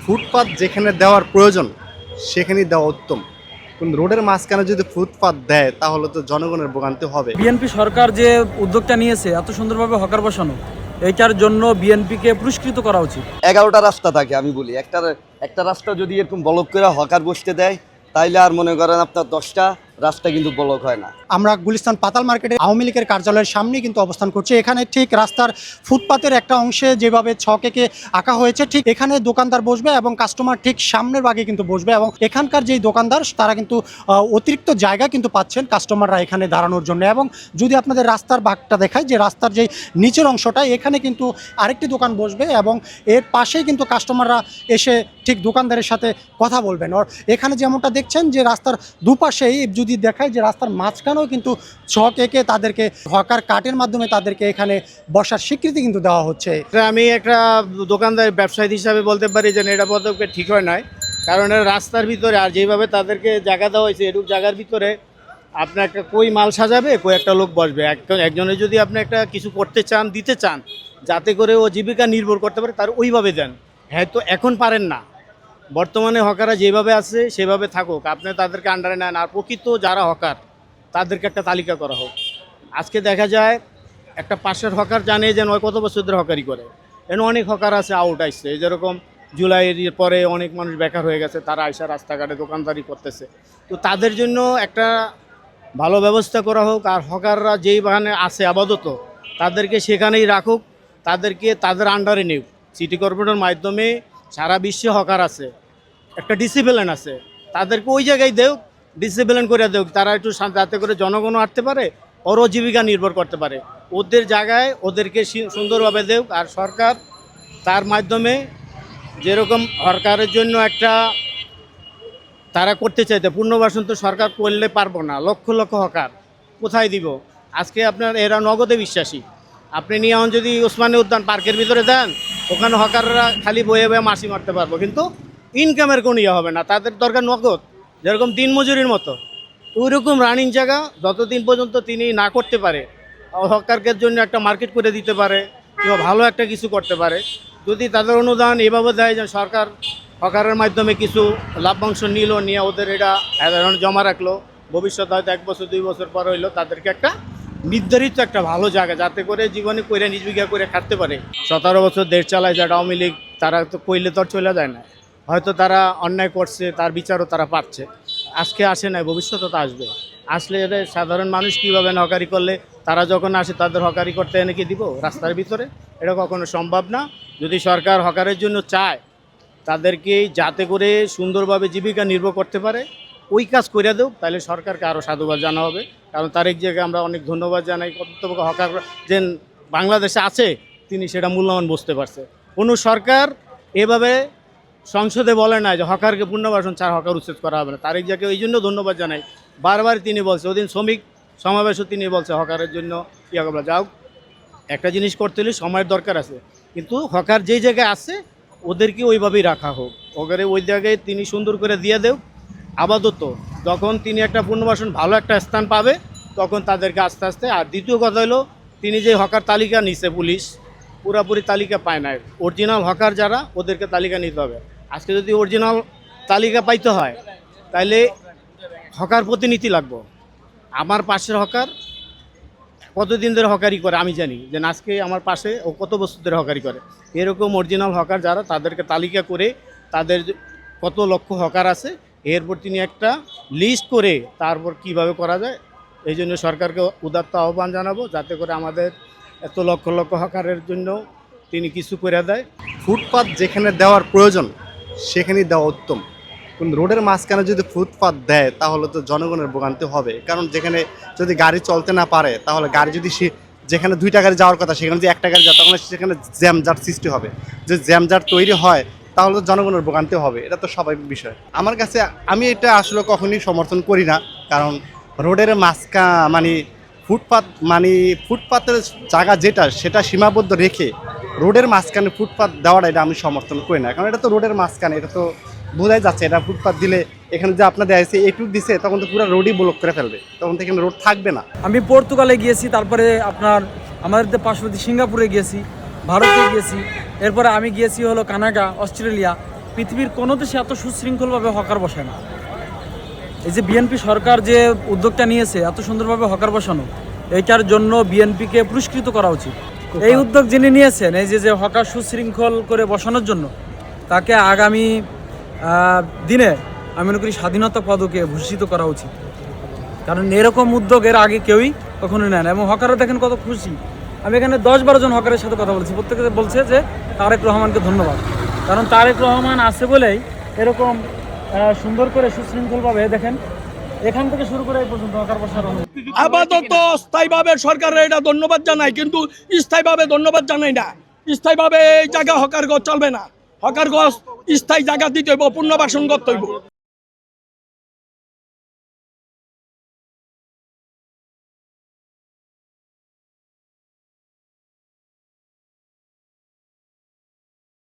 ফুটপাত যেখানে দেওয়ার প্রয়োজন সেখানেই দেওয়া উত্তম, কিন্তু রোডের মাঝখানে যদি ফুটপাত দেয় তাহলে তো জনগণের ভোগান্তি হবে। বিএনপি সরকার যে উদ্যোগটা নিয়েছে এত সুন্দরভাবে হকার বসানো, এইটার জন্য বিএনপিকে পুরস্কৃত করা উচিত। 11টা রাস্তা থাকে, আমি বলি একটা রাস্তা যদি এরকম ব্লক করে হকার বসতে দেয় তাইলে আর মনে করেন আপনার 10টা রাস্তা কিন্তু ব্লক হয় না। আমরা গুলিস্তান পাতাল মার্কেটে আওয়ামী লীগের কার্যালয়ের সামনে কিন্তু অবস্থান করছি। এখানে ঠিক রাস্তার ফুটপাতের একটা অংশে যেভাবে ছক এঁকে আঁকা হয়েছে, ঠিক এখানে দোকানদার বসবে এবং কাস্টমার ঠিক সামনের ভাগে কিন্তু বসবে, এবং এখানকার যেই দোকানদার তারা কিন্তু অতিরিক্ত জায়গা কিন্তু পাচ্ছেন কাস্টমাররা এখানে দাঁড়ানোর জন্য। এবং যদি আপনাদের রাস্তার ভাগটা দেখায়, যে রাস্তার যেই নিচের অংশটা, এখানে কিন্তু আরেকটি দোকান বসবে এবং এর পাশেই কিন্তু কাস্টমাররা এসে ঠিক দোকানদারের সাথে কথা বলবেন। আর এখানে যেমনটা দেখছেন যে রাস্তার দুপাশেই যদি দেখায় যে রাস্তার মাঝখানেও কিন্তু ছক এঁকে তাদেরকে হকার কার্টের মাধ্যমে তাদেরকে এখানে বসার স্বীকৃতি কিন্তু দেওয়া হচ্ছে। আমি একটা দোকানদার ব্যবসায়ী হিসাবে বলতে পারি যে এটা পদক্ষেপ ঠিক হয় নাই, কারণ এটা রাস্তার ভিতরে আর যেভাবে তাদেরকে জায়গা দেওয়া হয়েছে এটুকু জায়গার ভিতরে আপনার একটা কই মাল সাজাবে, কই একটা লোক বসবে। একজনে যদি আপনি একটা কিছু করতে চান, দিতে চান, যাতে করে ও জীবিকা নির্ভর করতে পারে, তার ওইভাবে দেন। হ্যাঁ, তো এখন পারেন না, বর্তমানে হকাররা যেভাবে আছে সেভাবে থাকুক, আপনি তাদেরকে আন্ডারে নেন। আর প্রকৃত যারা হকার তাদেরকে একটা তালিকা করা হোক। আজকে দেখা যায় একটা পাশের হকার জানে যে নয় কত বছর ধরে হকারি করে, এখানে অনেক হকার আছে আউট আসছে, যেরকম জুলাইয়ের পরে অনেক মানুষ বেকার হয়ে গেছে, তারা আইসা রাস্তাঘাটে দোকানদারি করতেছে। তো তাদের জন্য একটা ভালো ব্যবস্থা করা হোক। আর হকাররা যেই বাহানে আছে আপাতত তাদেরকে সেখানেই রাখুক, তাদেরকে তাদের আন্ডারে নিক। সিটি কর্পোরেশনের মাধ্যমে সারা বিশ্বে হকার আছে, একটা ডিসিপ্লিন আছে, তাদেরকে ওই জায়গায় দেও, ডিসিপ্লিন করে দেও, তারা একটু যাতে করে জনগণও আসতে পারে, ওরও জীবিকা নির্ভর করতে পারে। ওদের জায়গায় ওদেরকে সুন্দরভাবে দেও। আর সরকার তার মাধ্যমে যেরকম সরকারের জন্য একটা তারা করতে চাইতে পুনর্বাসন, তো সরকার করলে পারবো না, লক্ষ লক্ষ হকার কোথায় দিব? আজকে আপনার এরা নগদে বিশ্বাসী। আপনি নিয়ে এখন যদি ওসমানী উদ্যান পার্কের ভিতরে দেন, ওখানে হকাররা খালি বয়ে বয়ে মাসি মারতে পারবো, কিন্তু ইনকামের কোনো ইয়ে হবে না। তাদের দরকার নগদ, যেরকম দিনমজুরির মতো। ওইরকম রানিং জায়গা যতদিন পর্যন্ত তিনি না করতে পারে, হকারদের জন্য একটা মার্কেট করে দিতে পারে কিংবা ভালো একটা কিছু করতে পারে, যদি তাদের অনুদান এভাবে দেয় যে সরকার হকারের মাধ্যমে কিছু লাভ্যাংশ নিল, নিয়ে ওদের এটা জমা রাখলো, ভবিষ্যতে হয়তো 1 বছর 2 বছর পর হইলো তাদেরকে একটা নির্ধারিত একটা ভালো জায়গা, যাতে করে জীবনে কইরা জীবিকা করে খাটতে পারে। 17 বছর দেশ চালায় যারা আওয়ামী লীগ, তারা তো কইলে তো চলে যায় না। হয়তো তারা অন্যায় করছে, তার বিচারও তারা পাচ্ছে। আজকে আসে নাই, ভবিষ্যতে তো আসবে। আসলে এদের সাধারণ মানুষ কীভাবে হকারি করলে, তারা যখন আসে তাদের হকারি করতে এনে কি দিব রাস্তার ভিতরে? এটা কখনো সম্ভব না। যদি সরকার হকারের জন্য চায়, তাদেরকে যাতে করে সুন্দরভাবে জীবিকা নির্ভর করতে পারে ওই কাজ করে দেও, তাহলে সরকারকে আরও সাধুবাদ জানা হবে। কারণ তার এক জায়গায় আমরা অনেক ধন্যবাদ জানাই, কর্তব্য হকার যে বাংলাদেশে আছে তিনি সেটা মূল্যবান বুঝতে পারছে। কোনো সরকার এভাবে সংসদে বলে না যে হকারকে পুনর্বাসন ছাড়া হকার উচ্ছেদ করা হবে না। তার এক জায়গায় ওই জন্য ধন্যবাদ জানাই, বারবার তিনি বলছে, ওদিন শ্রমিক সমাবেশও তিনি বলছে হকারের জন্য ইয়া করা যাও। একটা জিনিস করতে হলে সময়ের দরকার আছে, কিন্তু হকার যেই জায়গায় আছে ওদেরকে ওইভাবেই রাখা হোক। ওখানে ওই জায়গায় তিনি সুন্দর করে দিয়ে দেও। আপাতত যখন তিনি একটা পুনর্বাসন ভালো একটা স্থান পাবে, তখন তাদেরকে আস্তে আস্তে। আর দ্বিতীয় কথা হলো, তিনি যে হকার তালিকা নিছে, পুলিশ পুরাপুরি তালিকা পায় না। অরিজিনাল হকার যারা, ওদেরকে তালিকা নিতে হবে। আজকে যদি অরিজিনাল তালিকা পাইতে হয়, তাহলে হকার প্রতিনিধি লাগবো। আমার পাশের হকার কতদিন ধরে হকারি করে আমি জানি, যে আজকে আমার পাশে ও কত বছর ধরে হকারি করে। এরকম অরিজিনাল হকার যারা, তাদেরকে তালিকা করে, তাদের কত লক্ষ হকার আছে, এরপর তিনি একটা লিস্ট করে তারপর কিভাবে করা যায়, এই জন্য সরকারকে উদাত্ত আহ্বান জানাবো, যাতে করে আমাদের এত লক্ষ লক্ষ হকারের জন্য তিনি কিছু করে দেয়। ফুটপাত যেখানে দেওয়ার প্রয়োজন সেখানেই দেওয়া উত্তম, কিন্তু রোডের মাঝখানে যদি ফুটপাত দেয় তাহলে তো জনগণের ভোগান্তি হবে। কারণ যেখানে যদি গাড়ি চলতে না পারে, তাহলে গাড়ি যদি যেখানে 2টা গাড়ি যাওয়ার কথা সেখানে যদি 1টা গাড়ি যায়, তাহলে সেখানে জ্যামজাট সৃষ্টি হবে। যে জ্যামজাট তৈরি হয় তাহলে তো জনগণের ভোগান্তি হবে, এটা তো স্বাভাবিক বিষয়। আমার কাছে আমি এটা আসলে কখনই সমর্থন করি না, কারণ রোডের মানে ফুটপাতের জায়গা যেটা, সেটা সীমাবদ্ধ রেখে রোডের মাঝখানে ফুটপাত দেওয়াটা এটা আমি সমর্থন করি না। কারণ এটা তো রোডের মাঝখানে, এটা তো বোঝাই যাচ্ছে এটা ফুটপাত দিলে এখানে যে আপনাদের আছে একটু দিছে, তখন তো পুরো রোডই ব্লক করে ফেলবে, তখন তো এখানে রোড থাকবে না। আমি পর্তুগালে গিয়েছি, তারপরে আপনার আমাদের পার্শ্ববর্তী সিঙ্গাপুরে গিয়েছি, ভারতে গিয়েছি, এরপরে আমি গিয়েছি হলো কানাডা, অস্ট্রেলিয়া। পৃথিবীর কোনো দেশে এত সুশৃঙ্খলভাবে হকার বসে না। এই যে বিএনপি সরকার যে উদ্যোগটা নিয়েছে এত সুন্দরভাবে হকার বসানো, এইটার জন্য বিএনপিকে পুরস্কৃত করা উচিত। এই উদ্যোগ যিনি নিয়েছেন, এই যে হকার সুশৃঙ্খল করে বসানোর জন্য, তাকে আগামী দিনে আমি মনে করি স্বাধীনতা পদকে ভূষিত করা উচিত। কারণ এরকম উদ্যোগ এর আগে কেউই কখনো নেয় না, এবং হকাররা দেখেন কত খুশি। আমি এখানে 10-12 জন হকারের সাথে কথা বলছি, প্রত্যেকে বলছে যে তারেক রহমানকে ধন্যবাদ, কারণ তারেক রহমান আছে বলেই এরকম সুন্দর করে সুশৃঙ্খলভাবে দেখেন এখান থেকে শুরু করে এই পর্যন্ত হকার বসানো। আপাতত স্থায়ীভাবে সরকারের এটা ধন্যবাদ জানাই, কিন্তু স্থায়ীভাবে ধন্যবাদ জানাই না। স্থায়ীভাবে এই জায়গা হকার গছ চলবে না। হকার গছ স্থায়ী জায়গা দিতে হইব, পুনর্বাসন করতে হইব।